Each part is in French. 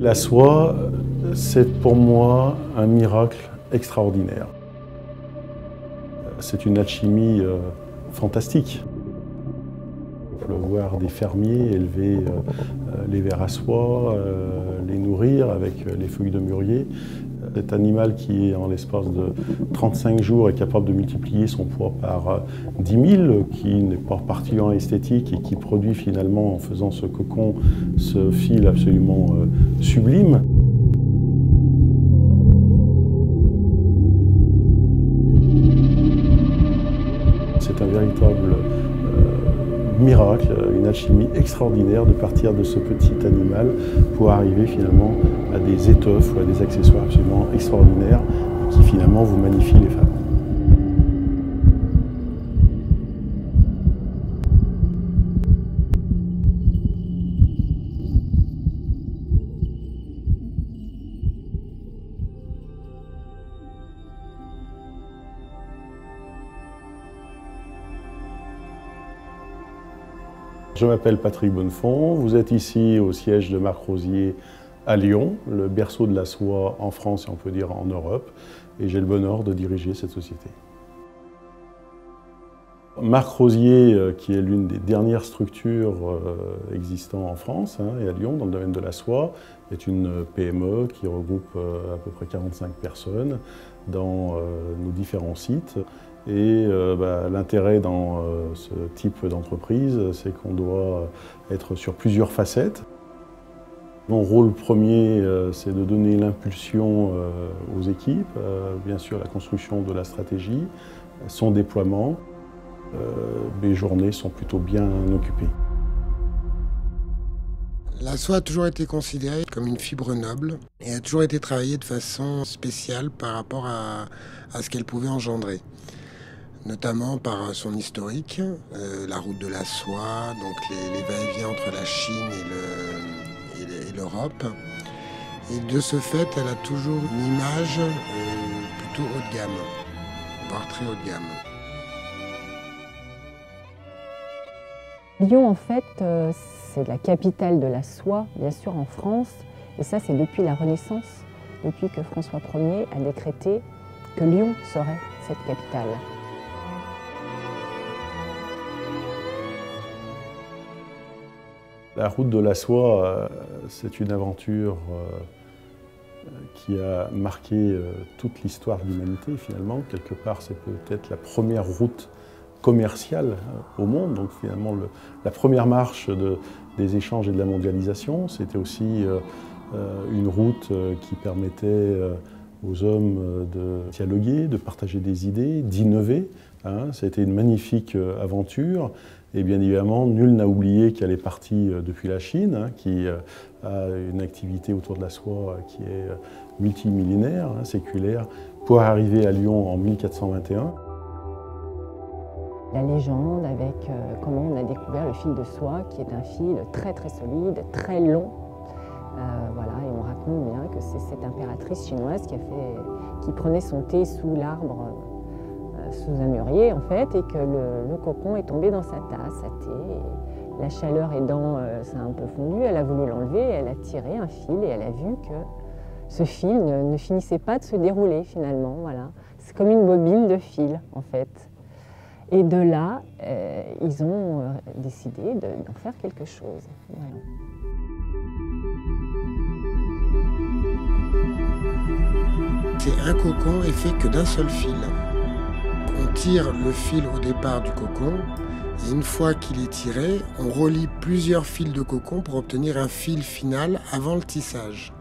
La soie, c'est pour moi un miracle extraordinaire. C'est une alchimie fantastique. On peut voir des fermiers élever les vers à soie, les nourrir avec les feuilles de mûrier. Cet animal qui, en l'espace de 35 jours, est capable de multiplier son poids par 10 000, qui n'est pas particulièrement esthétique et qui produit finalement, en faisant ce cocon, ce fil absolument sublime. C'est un véritable miracle, une alchimie extraordinaire de partir de ce petit animal pour arriver finalement à des étoffes ou à des accessoires absolument extraordinaires qui finalement vous magnifient les femmes. Je m'appelle Patrick Bonnefond, vous êtes ici au siège de Marc Rosier à Lyon, le berceau de la soie en France et on peut dire en Europe, et j'ai le bonheur de diriger cette société. Marc Rosier, qui est l'une des dernières structures existant en France et à Lyon dans le domaine de la soie, est une PME qui regroupe à peu près 45 personnes dans nos différents sites. Et l'intérêt dans ce type d'entreprise, c'est qu'on doit être sur plusieurs facettes. Mon rôle premier, c'est de donner l'impulsion aux équipes, bien sûr la construction de la stratégie, son déploiement. Mes journées sont plutôt bien occupées. La soie a toujours été considérée comme une fibre noble et a toujours été travaillée de façon spéciale par rapport à ce qu'elle pouvait engendrer. Notamment par son historique, la route de la soie, donc les va-et-vient entre la Chine et l'Europe. Et de ce fait, elle a toujours une image plutôt haut de gamme, voire très haut de gamme. Lyon, en fait, c'est la capitale de la soie, bien sûr, en France. Et ça, c'est depuis la Renaissance, depuis que François Ier a décrété que Lyon serait cette capitale. La route de la soie, c'est une aventure qui a marqué toute l'histoire de l'humanité finalement. Quelque part, c'est peut-être la première route commerciale au monde, donc finalement la première marche des échanges et de la mondialisation. C'était aussi une route qui permettait aux hommes de dialoguer, de partager des idées, d'innover. C'était une magnifique aventure. Et bien évidemment, nul n'a oublié qu'elle est partie depuis la Chine, qui a une activité autour de la soie qui est multimillénaire, séculaire, pour arriver à Lyon en 1421. La légende avec comment on a découvert le fil de soie, qui est un fil très très solide, très long. Voilà, et on raconte bien que c'est cette impératrice chinoise qui prenait son thé sous l'arbre, sous un mûrier en fait, et que le cocon est tombé dans sa tasse à thé. Et la chaleur aidant, ça a un peu fondu, elle a voulu l'enlever, elle a tiré un fil et elle a vu que ce fil ne finissait pas de se dérouler finalement. Voilà. C'est comme une bobine de fil en fait. Et de là, ils ont décidé d'en faire quelque chose. Voilà. C'est un cocon est fait que d'un seul fil. On tire le fil au départ du cocon et une fois qu'il est tiré, on relie plusieurs fils de cocon pour obtenir un fil final avant le tissage.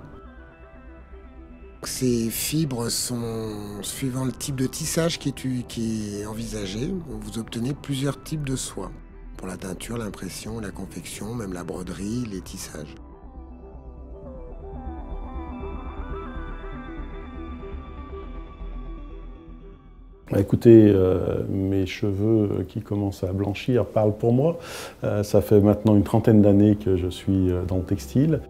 Ces fibres sont suivant le type de tissage qui est envisagé. Vous obtenez plusieurs types de soie pour la teinture, l'impression, la confection, même la broderie, les tissages. Écoutez, mes cheveux qui commencent à blanchir parlent pour moi. Ça fait maintenant une trentaine d'années que je suis dans le textile.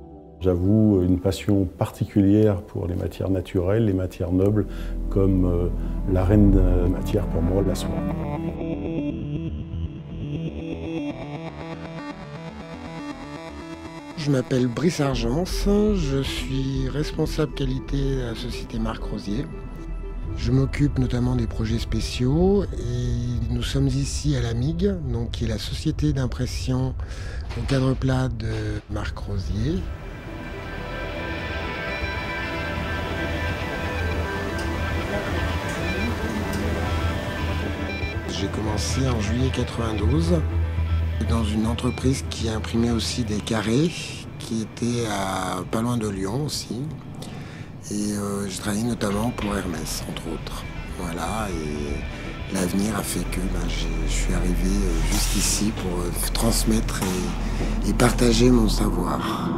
J'avoue une passion particulière pour les matières naturelles, les matières nobles, comme la reine matière pour moi, la soie. Je je m'appelle Brice Argence, je suis responsable qualité à la société Marc Rosier. Je m'occupe notamment des projets spéciaux et nous sommes ici à la MIG, donc qui est la société d'impression au cadre plat de Marc Rosier. J'ai commencé en juillet 92 dans une entreprise qui imprimait aussi des carrés, qui était à pas loin de Lyon aussi. Et je travaillais notamment pour Hermès, entre autres. Voilà, et l'avenir a fait que je suis arrivé jusqu'ici pour transmettre et partager mon savoir.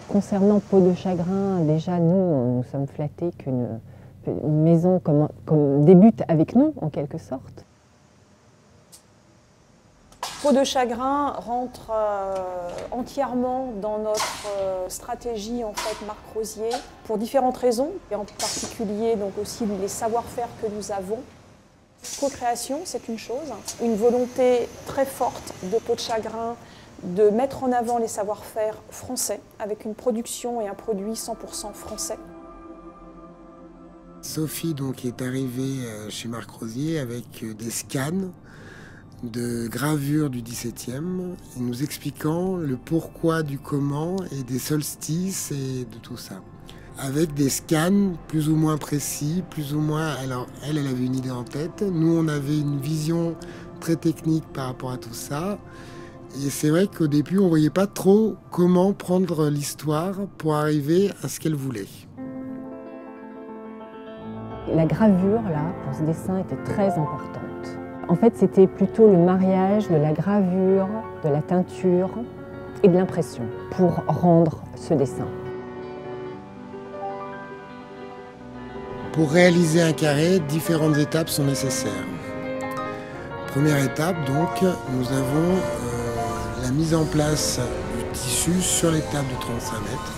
Concernant Peau de Chagrin, déjà nous sommes flattés qu'une maison débute avec nous en quelque sorte. Peau de Chagrin rentre entièrement dans notre stratégie en fait Marc Rosier pour différentes raisons, et en particulier donc aussi les savoir-faire que nous avons. Co-création, c'est une chose, une volonté très forte de Peau de Chagrin de mettre en avant les savoir-faire français avec une production et un produit 100% français. Sophie donc est arrivée chez Marc Rosier avec des scans de gravures du XVIIe, nous expliquant le pourquoi du comment et des solstices et de tout ça. Avec des scans plus ou moins précis, plus ou moins... Alors elle avait une idée en tête, nous on avait une vision très technique par rapport à tout ça. Et c'est vrai qu'au début, on ne voyait pas trop comment prendre l'histoire pour arriver à ce qu'elle voulait. La gravure, là, pour ce dessin, était très importante. En fait, c'était plutôt le mariage de la gravure, de la teinture et de l'impression pour rendre ce dessin. Pour réaliser un carré, différentes étapes sont nécessaires. Première étape, donc, nous avons la mise en place du tissu sur les tables de 35 mètres.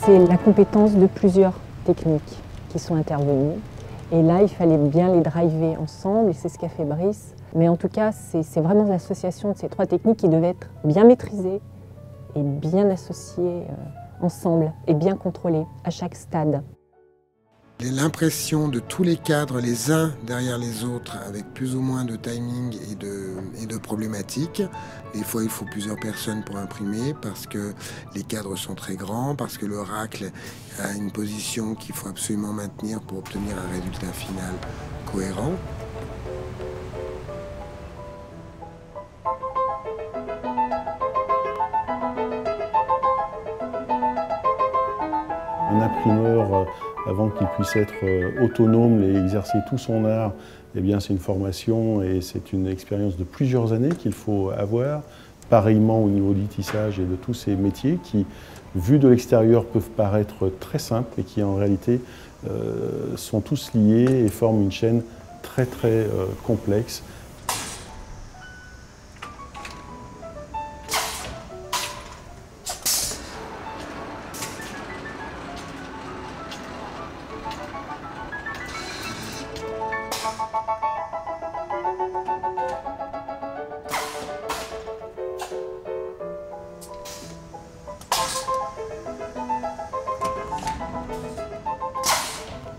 C'est la compétence de plusieurs techniques qui sont intervenues. Et là, il fallait bien les driver ensemble, et c'est ce qu'a fait Brice. Mais en tout cas, c'est vraiment l'association de ces trois techniques qui devaient être bien maîtrisées et bien associées ensemble et bien contrôlées à chaque stade. L'impression de tous les cadres les uns derrière les autres avec plus ou moins de timing et de problématiques. Des fois il faut plusieurs personnes pour imprimer parce que les cadres sont très grands, parce que le racle a une position qu'il faut absolument maintenir pour obtenir un résultat final cohérent. Un imprimeur, avant qu'il puisse être autonome et exercer tout son art, eh bien c'est une formation et c'est une expérience de plusieurs années qu'il faut avoir. Pareillement au niveau du tissage et de tous ces métiers qui, vus de l'extérieur, peuvent paraître très simples et qui en réalité sont tous liés et forment une chaîne très complexe.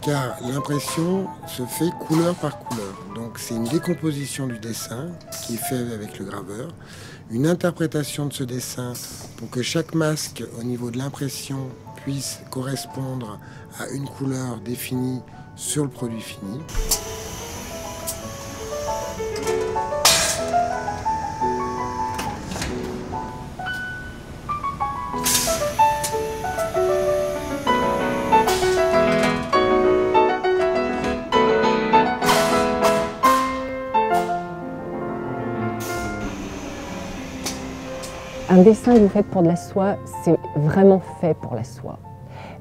car l'impression se fait couleur par couleur. Donc c'est une décomposition du dessin qui est fait avec le graveur, une interprétation de ce dessin pour que chaque masque au niveau de l'impression puisse correspondre à une couleur définie sur le produit fini. Un dessin que vous faites pour de la soie, c'est vraiment fait pour la soie.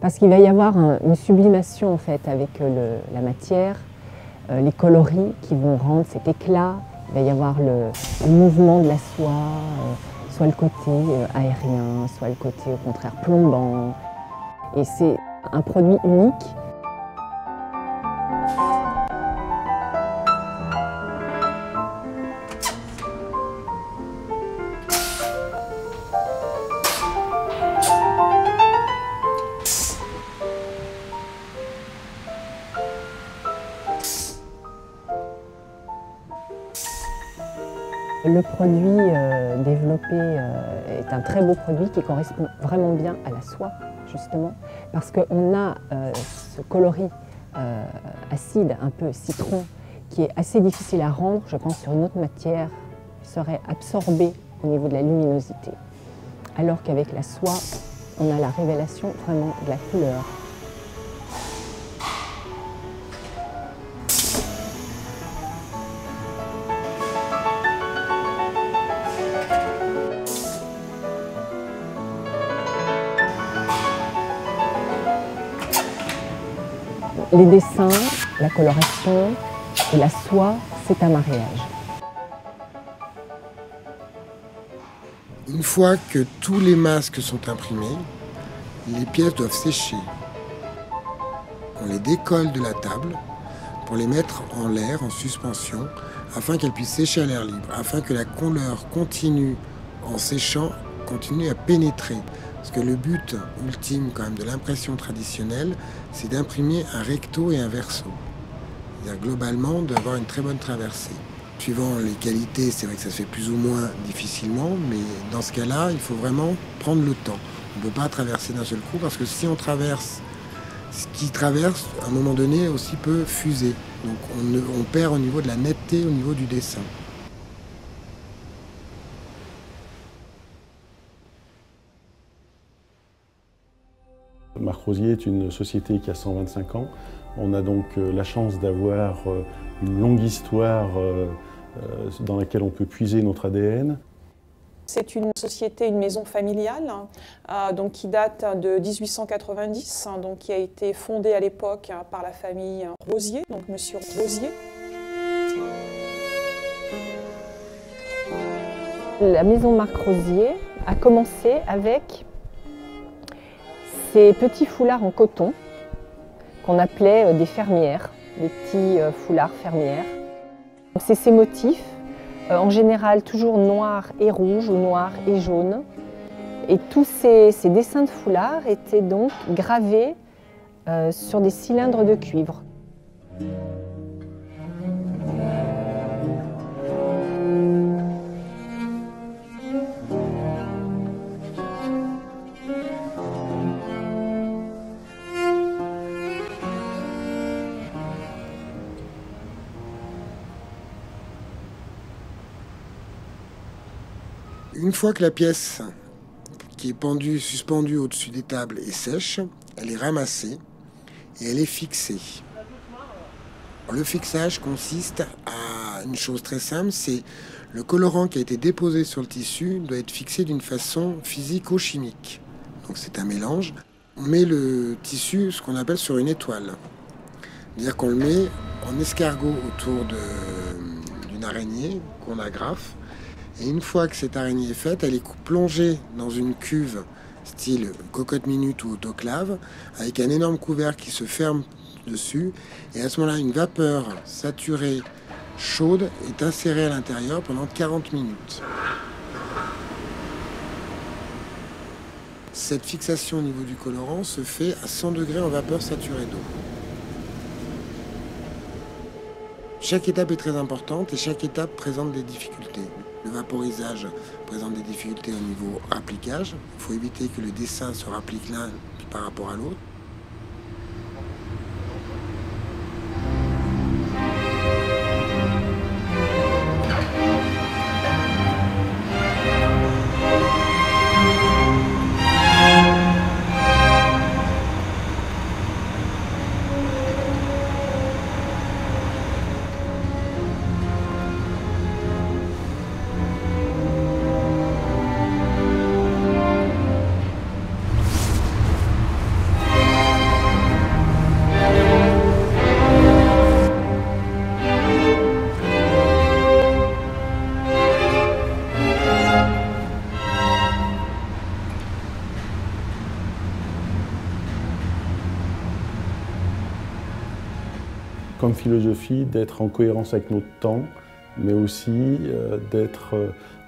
Parce qu'il va y avoir une sublimation en fait avec la matière, les coloris qui vont rendre cet éclat. Il va y avoir le mouvement de la soie, soit le côté aérien, soit le côté au contraire plombant. Et c'est un produit unique. Le produit développé est un très beau produit qui correspond vraiment bien à la soie, justement, parce qu'on a ce coloris acide, un peu citron, qui est assez difficile à rendre, je pense, sur une autre matière, serait absorbé au niveau de la luminosité. Alors qu'avec la soie, on a la révélation vraiment de la couleur. Les dessins, la coloration et la soie, c'est un mariage. Une fois que tous les masques sont imprimés, les pièces doivent sécher. On les décolle de la table pour les mettre en l'air, en suspension, afin qu'elles puissent sécher à l'air libre, afin que la couleur continue, en séchant, continue à pénétrer. Parce que le but ultime quand même de l'impression traditionnelle, c'est d'imprimer un recto et un verso. C'est-à-dire globalement d'avoir une très bonne traversée. Suivant les qualités, c'est vrai que ça se fait plus ou moins difficilement, mais dans ce cas-là, il faut vraiment prendre le temps. On ne peut pas traverser d'un seul coup, parce que si on traverse, ce qui traverse, à un moment donné, aussi peut fuser. Donc on perd au niveau de la netteté, au niveau du dessin. Marc Rosier est une société qui a 125 ans. On a donc la chance d'avoir une longue histoire dans laquelle on peut puiser notre ADN. C'est une société, une maison familiale donc qui date de 1890, donc qui a été fondée à l'époque par la famille Rosier, donc Monsieur Rosier. La maison Marc Rosier a commencé avec ces petits foulards en coton qu'on appelait des fermières, des petits foulards fermières. C'est ces motifs, en général toujours noirs et rouges ou noirs et jaunes. Et tous ces dessins de foulards étaient donc gravés sur des cylindres de cuivre. Une fois que la pièce qui est suspendue au-dessus des tables est sèche, elle est ramassée et elle est fixée. Le fixage consiste à une chose très simple, c'est le colorant qui a été déposé sur le tissu doit être fixé d'une façon physico-chimique. Donc c'est un mélange. On met le tissu, ce qu'on appelle sur une étoile. C'est-à-dire qu'on le met en escargot autour d'une araignée qu'on agrafe. Et une fois que cette araignée est faite, elle est plongée dans une cuve style cocotte minute ou autoclave, avec un énorme couvercle qui se ferme dessus. Et à ce moment-là, une vapeur saturée, chaude, est insérée à l'intérieur pendant 40 minutes. Cette fixation au niveau du colorant se fait à 100 degrés en vapeur saturée d'eau. Chaque étape est très importante et chaque étape présente des difficultés. Le vaporisage présente des difficultés au niveau appliquage. Il faut éviter que le dessin se rapplique l'un par rapport à l'autre. Comme philosophie, d'être en cohérence avec notre temps, mais aussi d'être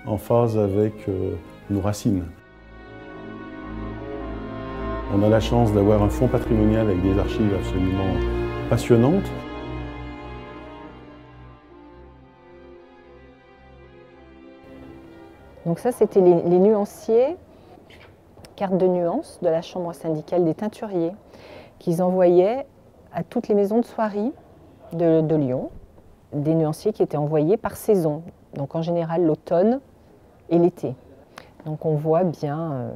en phase avec nos racines. On a la chance d'avoir un fonds patrimonial avec des archives absolument passionnantes. Donc ça, c'était les nuanciers, cartes de nuances de la chambre syndicale des teinturiers, qu'ils envoyaient à toutes les maisons de soierie de Lyon, des nuanciers qui étaient envoyés par saison, donc en général l'automne et l'été. Donc on voit bien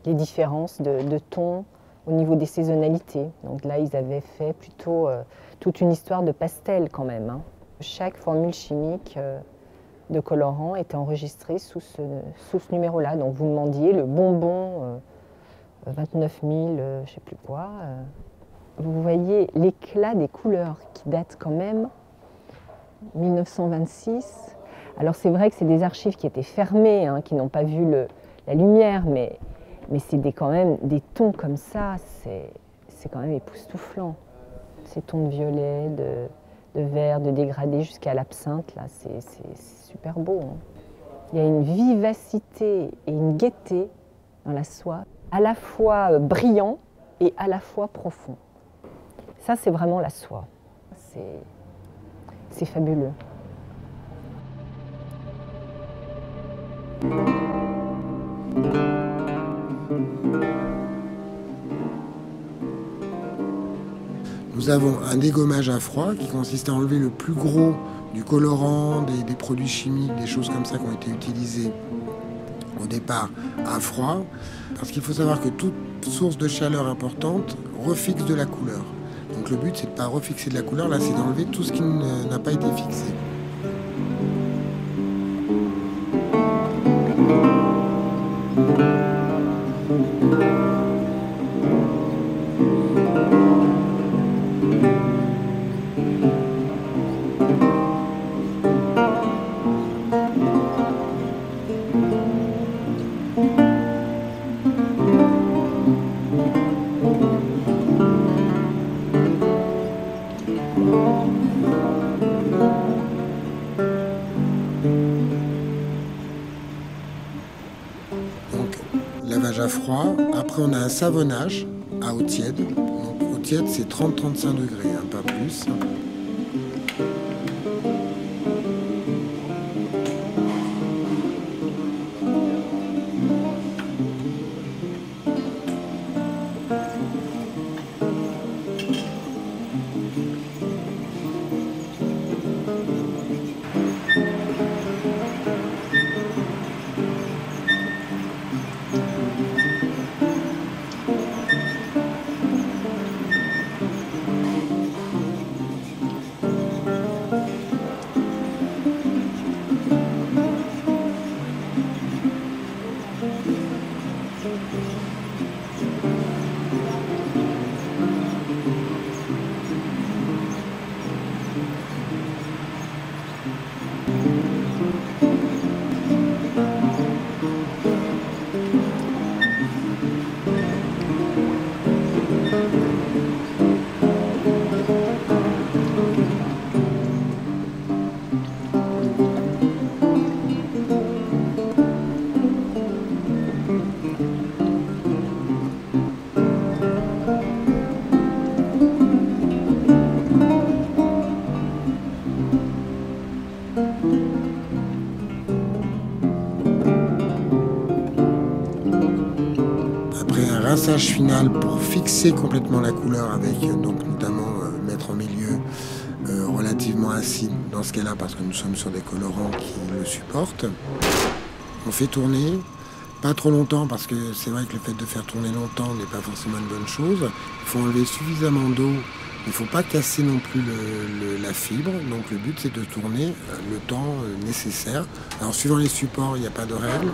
les différences de tons au niveau des saisonnalités. Donc là, ils avaient fait plutôt toute une histoire de pastel quand même, hein. Chaque formule chimique de colorant était enregistrée sous ce numéro-là. Donc vous demandiez le bonbon 29 000, je ne sais plus quoi. Vous voyez l'éclat des couleurs qui datent quand même 1926. Alors c'est vrai que c'est des archives qui étaient fermées, hein, qui n'ont pas vu la lumière, mais c'est quand même des tons comme ça, c'est quand même époustouflant. Ces tons de violet, de vert, de dégradé jusqu'à l'absinthe, là, c'est super beau, hein. Il y a une vivacité et une gaieté dans la soie, à la fois brillant et à la fois profond. Ça, c'est vraiment la soie. C'est fabuleux. Nous avons un dégommage à froid qui consiste à enlever le plus gros du colorant, des produits chimiques, des choses comme ça qui ont été utilisées au départ à froid. Parce qu'il faut savoir que toute source de chaleur importante refixe de la couleur. Donc le but, c'est de ne pas refixer de la couleur, là c'est d'enlever tout ce qui n'a pas été fixé. Lavage à froid. Après, on a un savonnage à eau tiède. Donc, eau tiède, c'est 30-35 degrés, hein, pas plus. rinçage final pour fixer complètement la couleur avec donc notamment mettre en milieu relativement acide dans ce cas-là parce que nous sommes sur des colorants qui le supportent. On fait tourner, pas trop longtemps parce que c'est vrai que le fait de faire tourner longtemps n'est pas forcément une bonne chose. Il faut enlever suffisamment d'eau, il ne faut pas casser non plus la fibre. Donc le but c'est de tourner le temps nécessaire. Alors suivant les supports, il n'y a pas de règle.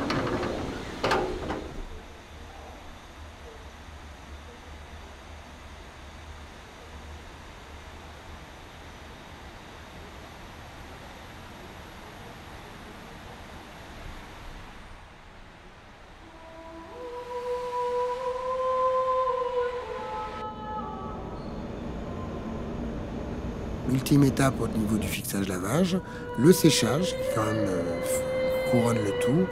L'ultime étape au niveau du fixage-lavage, le séchage, qui quand même couronne le tout,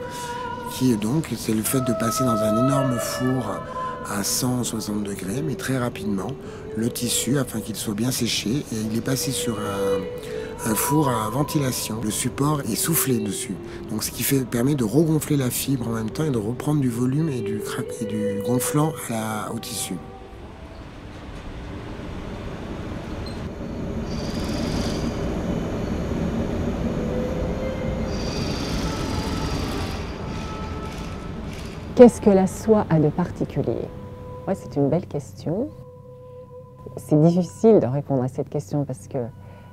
qui est donc, c'est le fait de passer dans un énorme four à 160 degrés, mais très rapidement, le tissu afin qu'il soit bien séché, et il est passé sur un four à ventilation. Le support est soufflé dessus, donc ce qui permet de regonfler la fibre en même temps et de reprendre du volume et du gonflant au tissu. Qu'est-ce que la soie a de particulier? Ouais, c'est une belle question. C'est difficile de répondre à cette question parce que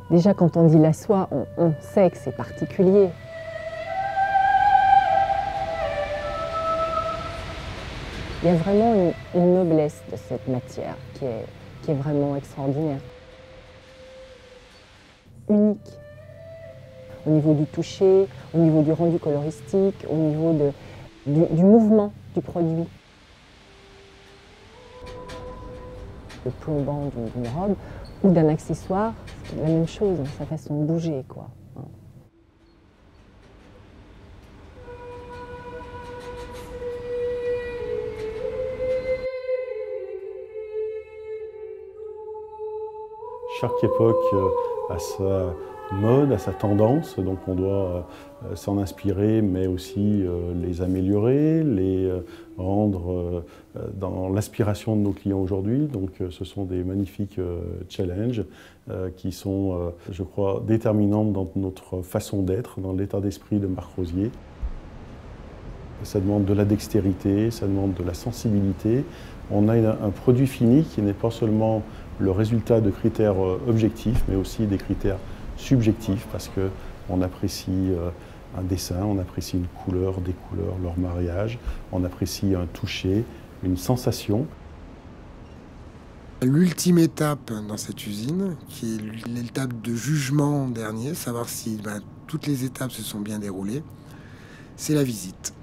déjà quand on dit la soie, on sait que c'est particulier. Il y a vraiment une noblesse de cette matière qui est vraiment extraordinaire. Unique. Au niveau du toucher, au niveau du rendu coloristique, au niveau du mouvement du produit. Le plombant d'une robe ou d'un accessoire, c'est la même chose, sa façon de bouger, quoi. Chaque époque a sa mode, a sa tendance, donc on doit s'en inspirer, mais aussi les améliorer, les rendre dans l'aspiration de nos clients aujourd'hui. Donc ce sont des magnifiques challenges qui sont, je crois, déterminantes dans notre façon d'être, dans l'état d'esprit de Marc Rosier. Ça demande de la dextérité, ça demande de la sensibilité. On a un produit fini qui n'est pas seulement le résultat de critères objectifs, mais aussi des critères subjectifs, parce qu'on apprécie un dessin, on apprécie une couleur, des couleurs, leur mariage, on apprécie un toucher, une sensation. L'ultime étape dans cette usine, qui est l'étape de jugement dernier, savoir si toutes les étapes se sont bien déroulées, c'est la visite.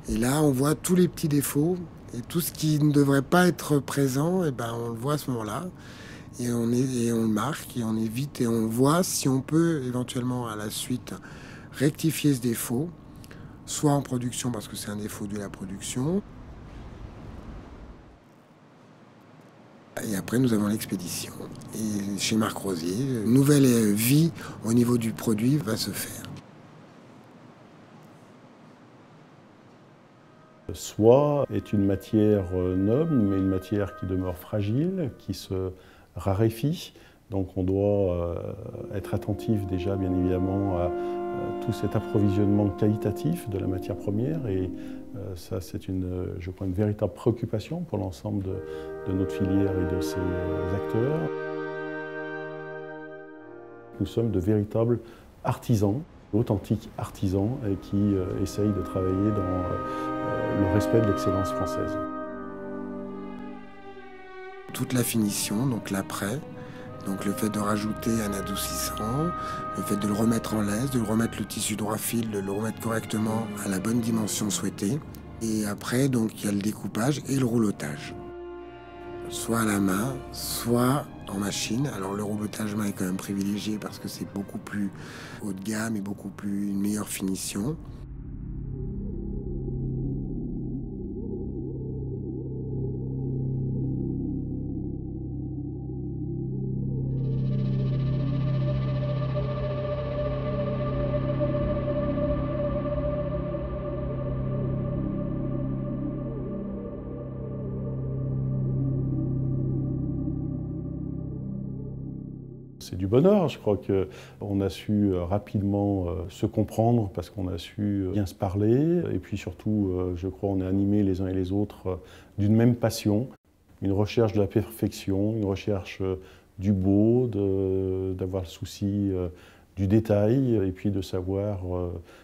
Et là, on voit tous les petits défauts et tout ce qui ne devrait pas être présent, et on le voit à ce moment-là. Et on le marque et on évite et on voit si on peut éventuellement à la suite rectifier ce défaut, soit en production parce que c'est un défaut de la production. Et après nous avons l'expédition. Et chez Marc Rosier, une nouvelle vie au niveau du produit va se faire. Soie est une matière noble, mais une matière qui demeure fragile, qui se raréfie. Donc on doit être attentif déjà bien évidemment à tout cet approvisionnement qualitatif de la matière première et ça c'est je crois une véritable préoccupation pour l'ensemble de notre filière et de ses acteurs. Nous sommes de véritables artisans, authentiques artisans qui essayent de travailler dans le respect de l'excellence française. Toute la finition, donc l'après, donc le fait de rajouter un adoucissant, le fait de le remettre en laisse, de le remettre le tissu droit fil, de le remettre correctement à la bonne dimension souhaitée. Et après, donc il y a le découpage et le roulotage. Soit à la main, soit en machine. Alors le roulotage main est quand même privilégié parce que c'est beaucoup plus haut de gamme et beaucoup plus une meilleure finition. c'est du bonheur. Je crois qu'on a su rapidement se comprendre parce qu'on a su bien se parler. Et puis surtout, je crois qu'on est animés les uns et les autres d'une même passion, une recherche de la perfection, une recherche du beau, d'avoir le souci du détail et puis de savoir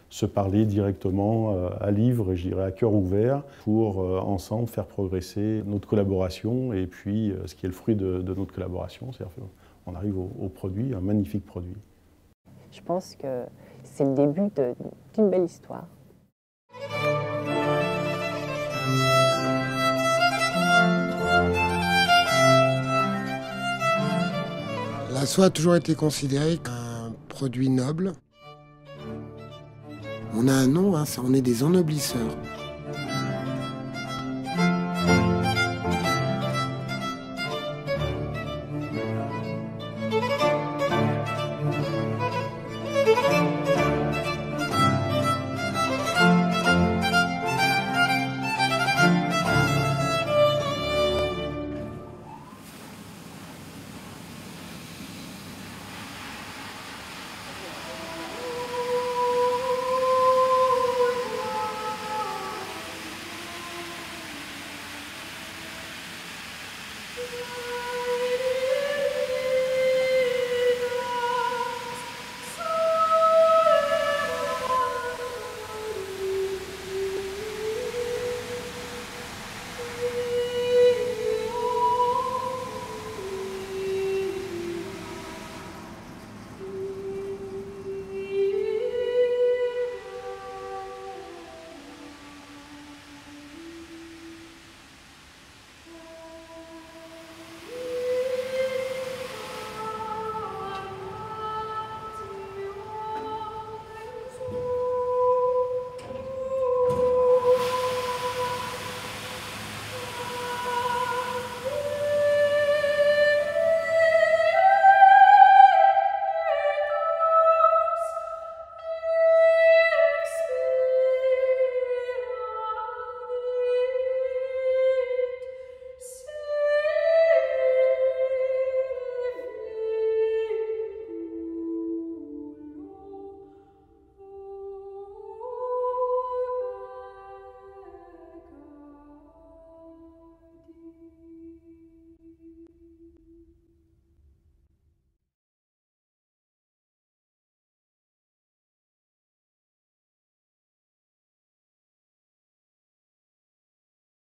se parler directement à livre et je dirais à cœur ouvert pour ensemble faire progresser notre collaboration et puis ce qui est le fruit de notre collaboration, c'est-à-dire qu'on arrive au produit, un magnifique produit. Je pense que c'est le début d'une belle histoire. La soie a toujours été considérée comme un produit noble. On a un nom, hein, on est des ennoblisseurs.